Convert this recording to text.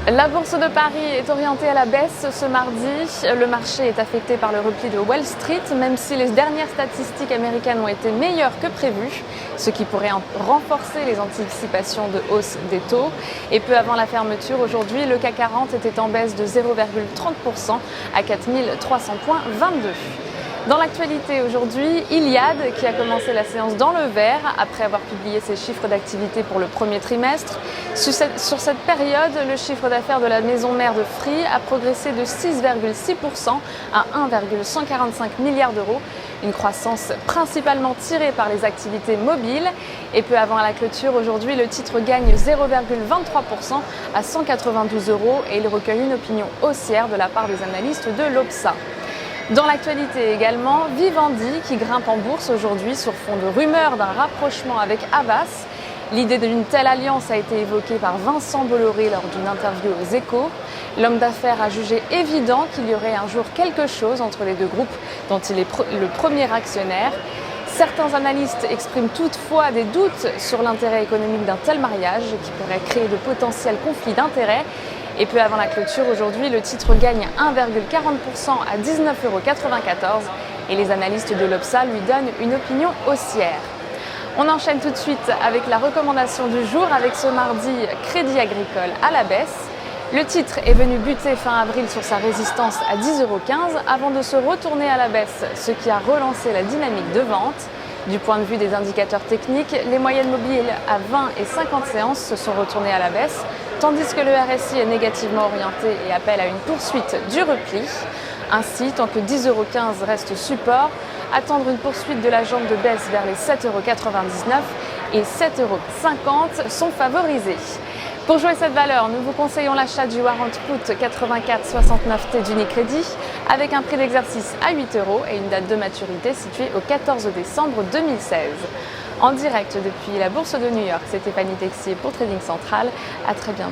La bourse de Paris est orientée à la baisse ce mardi. Le marché est affecté par le repli de Wall Street, même si les dernières statistiques américaines ont été meilleures que prévu, ce qui pourrait renforcer les anticipations de hausse des taux. Et peu avant la fermeture, aujourd'hui, le CAC 40 était en baisse de 0,30% à 4300,22. Dans l'actualité aujourd'hui, Iliad qui a commencé la séance dans le vert après avoir publié ses chiffres d'activité pour le premier trimestre. Sur cette période, le chiffre d'affaires de la maison mère de Free a progressé de 6,6% à 1,145 milliards d'euros. Une croissance principalement tirée par les activités mobiles. Et peu avant la clôture, aujourd'hui, le titre gagne 0,23% à 192 euros et il recueille une opinion haussière de la part des analystes de l'Obsa. Dans l'actualité également, Vivendi qui grimpe en bourse aujourd'hui sur fond de rumeurs d'un rapprochement avec Havas. L'idée d'une telle alliance a été évoquée par Vincent Bolloré lors d'une interview aux Échos. L'homme d'affaires a jugé évident qu'il y aurait un jour quelque chose entre les deux groupes dont il est le premier actionnaire. Certains analystes expriment toutefois des doutes sur l'intérêt économique d'un tel mariage qui pourrait créer de potentiels conflits d'intérêts. Et peu avant la clôture, aujourd'hui, le titre gagne 1,40% à 19,94 € et les analystes de l'Obsa lui donnent une opinion haussière. On enchaîne tout de suite avec la recommandation du jour avec ce mardi Crédit Agricole à la baisse. Le titre est venu buter fin avril sur sa résistance à 10,15 € avant de se retourner à la baisse, ce qui a relancé la dynamique de vente. Du point de vue des indicateurs techniques, les moyennes mobiles à 20 et 50 séances se sont retournées à la baisse, tandis que le RSI est négativement orienté et appelle à une poursuite du repli. Ainsi, tant que 10,15 € reste support, attendre une poursuite de la jambe de baisse vers les 7,99 € et 7,50 € sont favorisés. Pour jouer cette valeur, nous vous conseillons l'achat du warrant put 8469T d'Unicredit avec un prix d'exercice à 8 € et une date de maturité située au 14 décembre 2016. En direct depuis la Bourse de New York, c'est Stéphanie Texier pour Trading Central. À très bientôt.